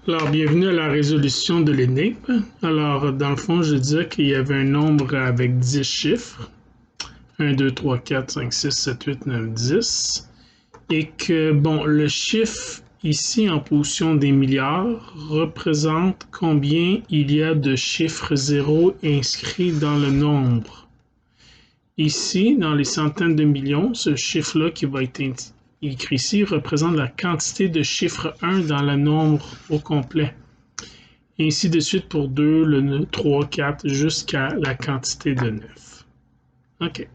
Alors, bienvenue à la résolution de l'énigme. Alors, dans le fond, je disais qu'il y avait un nombre avec 10 chiffres. 1, 2, 3, 4, 5, 6, 7, 8, 9, 10. Et que, bon, le chiffre ici en position des milliards représente combien il y a de chiffres zéros inscrits dans le nombre. Ici, dans les centaines de millions, ce chiffre-là qui va être écrit ici représente la quantité de chiffre 1 dans le nombre au complet. Et ainsi de suite pour 2, le 3, 4, jusqu'à la quantité de 9. OK. Il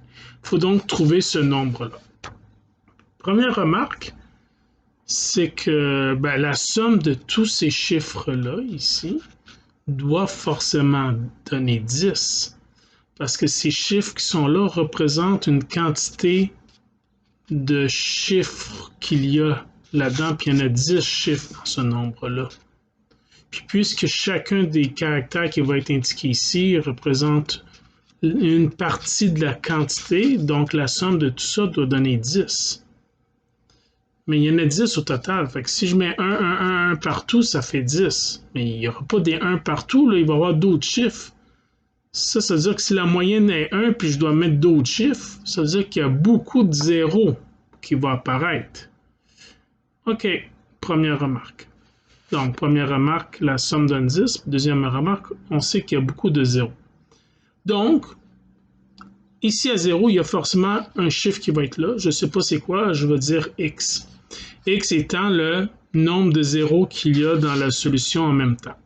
faut donc trouver ce nombre-là. Première remarque, c'est que la somme de tous ces chiffres-là, ici, doit forcément donner 10. Parce que ces chiffres qui sont là représentent une quantité de chiffres qu'il y a là-dedans, puis il y en a 10 chiffres dans ce nombre-là. Puis puisque chacun des caractères qui va être indiqué ici représente une partie de la quantité, donc la somme de tout ça doit donner 10. Mais il y en a 10 au total. Fait que si je mets 1 partout, ça fait 10. Mais il n'y aura pas des 1 partout, là, il va y avoir d'autres chiffres. Ça veut dire que si la moyenne est 1, puis je dois mettre d'autres chiffres, ça veut dire qu'il y a beaucoup de zéros qui vont apparaître. OK, première remarque. Donc, première remarque, la somme donne 10. Deuxième remarque, on sait qu'il y a beaucoup de zéros. Donc, ici à 0, il y a forcément un chiffre qui va être là. Je ne sais pas c'est quoi, je vais dire x. X étant le nombre de zéros qu'il y a dans la solution en même temps.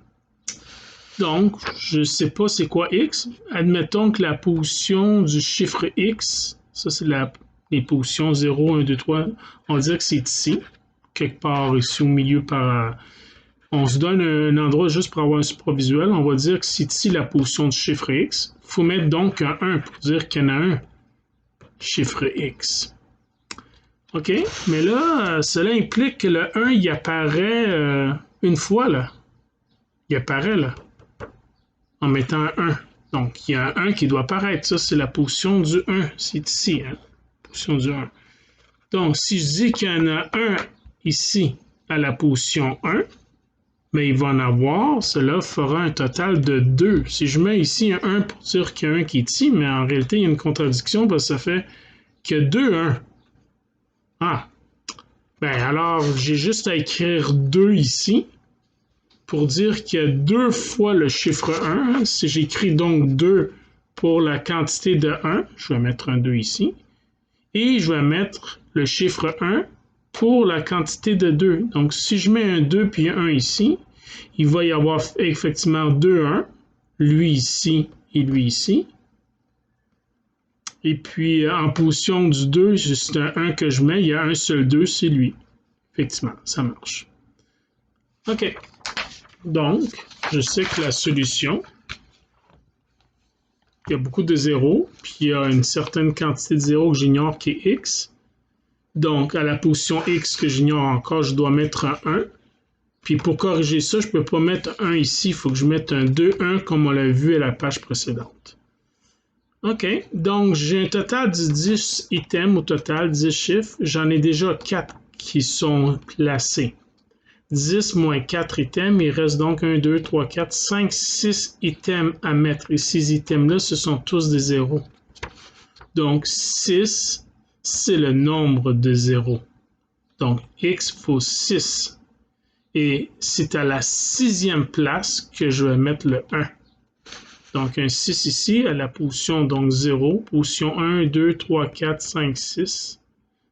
Donc, je ne sais pas c'est quoi x. Admettons que la position du chiffre x, ça c'est les positions 0, 1, 2, 3, on va dire que c'est ici, quelque part ici au milieu par... On se donne un endroit juste pour avoir un supravisuel. On va dire que c'est ici la position du chiffre x. Il faut mettre donc un 1 pour dire qu'il y en a un chiffre x. OK? Mais là, cela implique que le 1, il apparaît une fois, là. Il apparaît, là, en mettant un 1. Donc, il y a un 1 qui doit apparaître. Ça, c'est la position du 1. C'est ici, hein? Position du 1. Donc, si je dis qu'il y en a un ici à la position 1, mais il va en avoir, cela fera un total de 2. Si je mets ici un 1 pour dire qu'il y a un qui est ici, mais en réalité, il y a une contradiction parce que ça fait qu'il y a 2 1. Ah, alors j'ai juste à écrire 2 ici pour dire qu'il y a 2 fois le chiffre 1. Si j'écris donc 2 pour la quantité de 1, je vais mettre un 2 ici, et je vais mettre le chiffre 1 pour la quantité de 2. Donc, si je mets un 2 puis un 1 ici, il va y avoir effectivement 2 1, lui ici et lui ici. Et puis, en position du 2, c'est un 1 que je mets, il y a un seul 2, c'est lui. Effectivement, ça marche. OK. Donc, je sais que la solution, il y a beaucoup de zéros, puis il y a une certaine quantité de zéros que j'ignore qui est x. Donc, à la position x que j'ignore encore, je dois mettre un 1. Puis pour corriger ça, je ne peux pas mettre 1 ici, il faut que je mette un 2, 1 comme on l'a vu à la page précédente. OK, donc j'ai un total de 10 items au total, 10 chiffres. J'en ai déjà 4 qui sont placés. 10 moins 4 items, il reste donc 1, 2, 3, 4, 5, 6 items à mettre. Et ces items-là, ce sont tous des zéros. Donc 6, c'est le nombre de zéros. Donc x faut 6. Et c'est à la 6e place que je vais mettre le 1. Donc un 6 ici à la position donc 0, position 1, 2, 3, 4, 5, 6,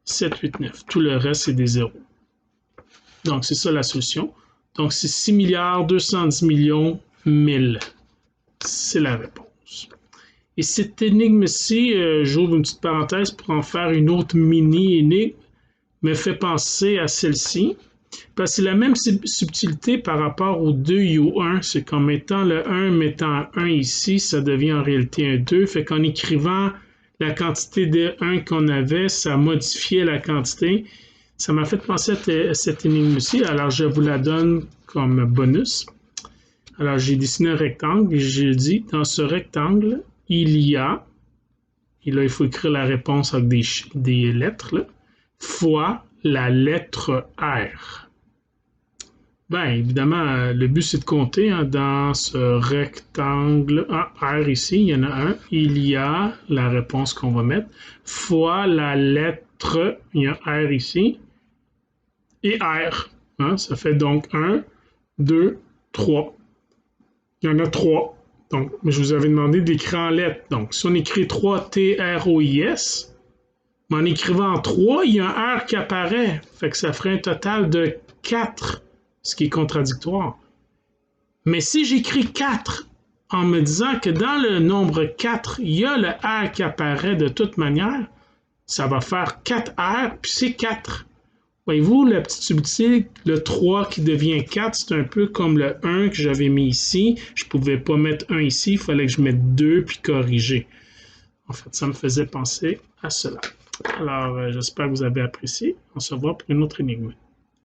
7, 8, 9. Tout le reste, c'est des zéros. Donc c'est ça la solution. Donc c'est 6 milliards 210 millions 1000. C'est la réponse. Et cette énigme-ci, j'ouvre une petite parenthèse pour en faire une autre mini-énigme, me fait penser à celle-ci. Parce que c'est la même subtilité par rapport au 2 et au 1. C'est qu'en mettant le 1, mettant 1 ici, ça devient en réalité un 2. Fait qu'en écrivant la quantité de 1 qu'on avait, ça modifiait la quantité. Ça m'a fait penser à cette énigme-ci. Alors, je vous la donne comme bonus. Alors, j'ai dessiné un rectangle et j'ai dit, dans ce rectangle, il y a, et là, il faut écrire la réponse avec des lettres, là, fois la lettre R. Ben, évidemment, le but c'est de compter hein, dans ce rectangle R ici, il y en a un. Il y a la réponse qu'on va mettre fois la lettre, il y a R ici, et R. Hein, ça fait donc 1, 2, 3. Il y en a 3. Donc, je vous avais demandé d'écrire en lettres. Donc, si on écrit 3 T-R-O-I-S, en écrivant 3, il y a un R qui apparaît. Fait que ça ferait un total de 4, ce qui est contradictoire. Mais si j'écris 4 en me disant que dans le nombre 4, il y a le R qui apparaît de toute manière, ça va faire 4 R, puis c'est 4. Voyez-vous, la petite subtilité, le 3 qui devient 4, c'est un peu comme le 1 que j'avais mis ici. Je ne pouvais pas mettre 1 ici, il fallait que je mette 2 puis corriger. En fait, ça me faisait penser à cela. Alors, j'espère que vous avez apprécié. On se revoit pour une autre énigme.